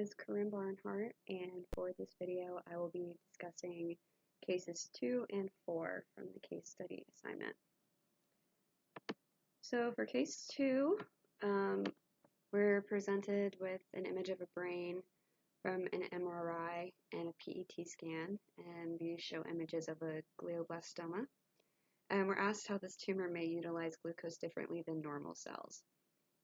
is Corinne Barnhart, and for this video I will be discussing cases 2 and 4 from the case study assignment. So for case 2, we're presented with an image of a brain from an MRI and a PET scan, and these show images of a glioblastoma. And we're asked how this tumor may utilize glucose differently than normal cells.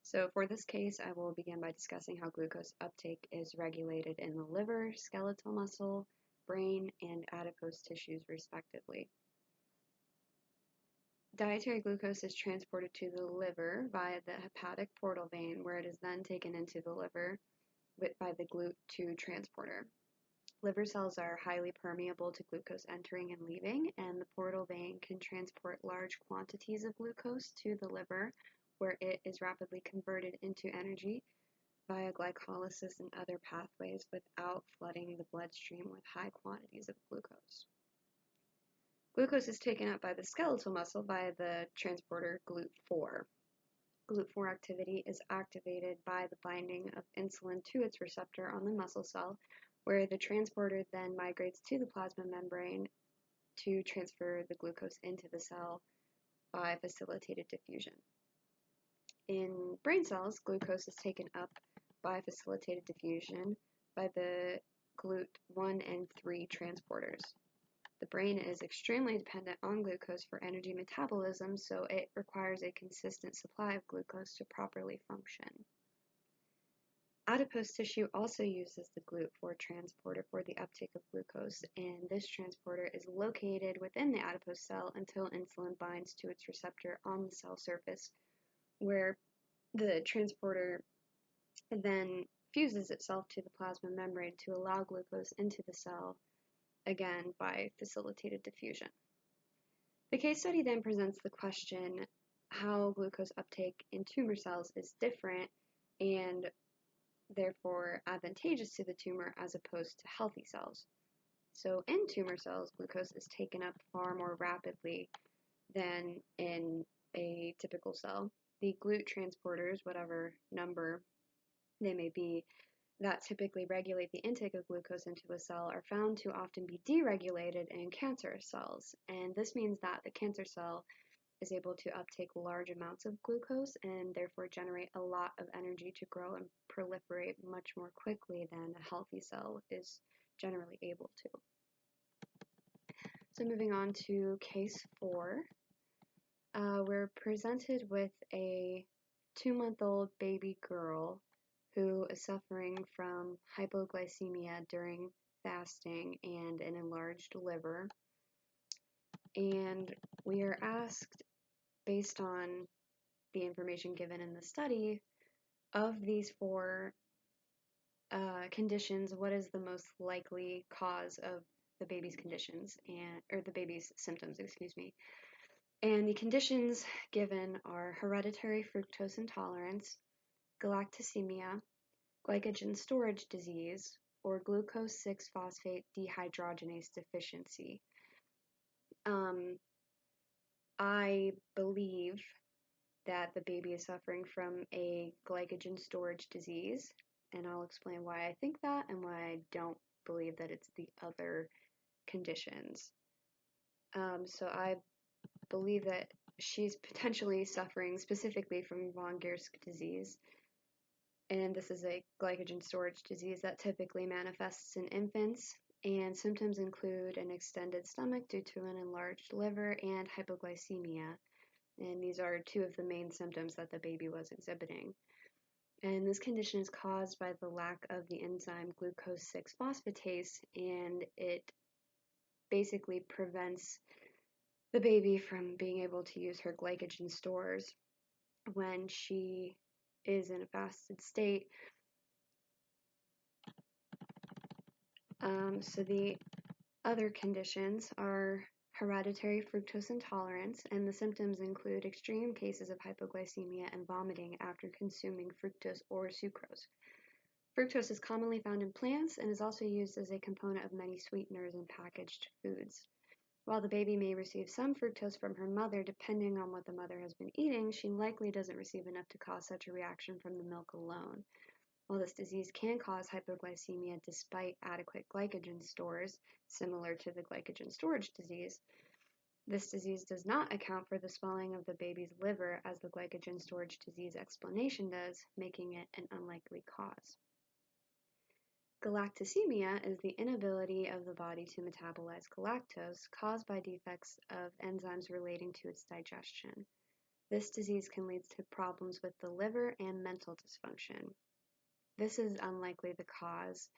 So for this case, I will begin by discussing how glucose uptake is regulated in the liver, skeletal muscle, brain, and adipose tissues, respectively. Dietary glucose is transported to the liver via the hepatic portal vein, where it is then taken into the liver by the GLUT2 transporter. Liver cells are highly permeable to glucose entering and leaving, and the portal vein can transport large quantities of glucose to the liver, where it is rapidly converted into energy via glycolysis and other pathways without flooding the bloodstream with high quantities of glucose. Glucose is taken up by the skeletal muscle by the transporter GLUT4. GLUT4 activity is activated by the binding of insulin to its receptor on the muscle cell, where the transporter then migrates to the plasma membrane to transfer the glucose into the cell by facilitated diffusion. In brain cells, glucose is taken up by facilitated diffusion by the GLUT1 and 3 transporters. The brain is extremely dependent on glucose for energy metabolism, so it requires a consistent supply of glucose to properly function. Adipose tissue also uses the GLUT4 transporter for the uptake of glucose, and this transporter is located within the adipose cell until insulin binds to its receptor on the cell surface, where the transporter then fuses itself to the plasma membrane to allow glucose into the cell, again by facilitated diffusion. The case study then presents the question how glucose uptake in tumor cells is different and therefore advantageous to the tumor as opposed to healthy cells. So in tumor cells, glucose is taken up far more rapidly than in a typical cell. The GLUT transporters, whatever number they may be, that typically regulate the intake of glucose into a cell are found to often be deregulated in cancerous cells, and this means that the cancer cell is able to uptake large amounts of glucose and therefore generate a lot of energy to grow and proliferate much more quickly than a healthy cell is generally able to. So moving on to case 4, we're presented with a 2-month-old baby girl who is suffering from hypoglycemia during fasting and an enlarged liver. And we are asked, based on the information given in the study, of these 4 conditions, what is the most likely cause of the baby's conditions, or the baby's symptoms, excuse me. And the conditions given are hereditary fructose intolerance, galactosemia, glycogen storage disease, or glucose 6-phosphate dehydrogenase deficiency. I believe that the baby is suffering from a glycogen storage disease, and I'll explain why I think that and why I don't believe that it's the other conditions. So I believe that she's potentially suffering specifically from von Gier's disease, and this is a glycogen storage disease that typically manifests in infants, and symptoms include an extended stomach due to an enlarged liver and hypoglycemia, and these are 2 of the main symptoms that the baby was exhibiting. And this condition is caused by the lack of the enzyme glucose 6-phosphatase, and it basically prevents the baby from being able to use her glycogen stores when she is in a fasted state. So the other conditions are hereditary fructose intolerance, and the symptoms include extreme cases of hypoglycemia and vomiting after consuming fructose or sucrose. Fructose is commonly found in plants and is also used as a component of many sweeteners and packaged foods. While the baby may receive some fructose from her mother, depending on what the mother has been eating, she likely doesn't receive enough to cause such a reaction from the milk alone. While this disease can cause hypoglycemia despite adequate glycogen stores, similar to the glycogen storage disease, this disease does not account for the swelling of the baby's liver as the glycogen storage disease explanation does, making it an unlikely cause. Galactosemia is the inability of the body to metabolize galactose caused by defects of enzymes relating to its digestion. This disease can lead to problems with the liver and mental dysfunction. This is unlikely the cause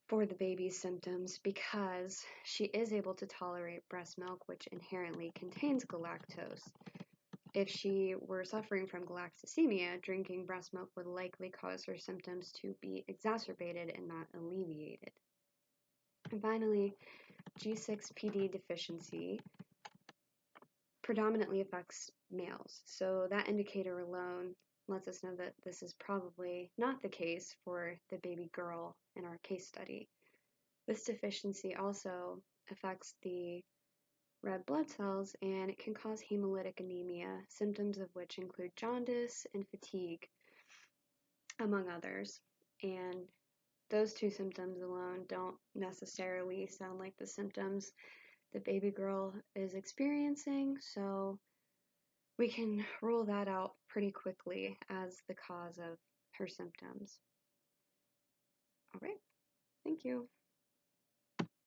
for the baby's symptoms because she is able to tolerate breast milk, which inherently contains galactose. If she were suffering from galactosemia, drinking breast milk would likely cause her symptoms to be exacerbated and not alleviated. And finally, G6PD deficiency predominantly affects males, so that indicator alone lets us know that this is probably not the case for the baby girl in our case study. This deficiency also affects the red blood cells, and it can cause hemolytic anemia, symptoms of which include jaundice and fatigue, among others. And those two symptoms alone don't necessarily sound like the symptoms the baby girl is experiencing, so we can rule that out pretty quickly as the cause of her symptoms. All right, thank you.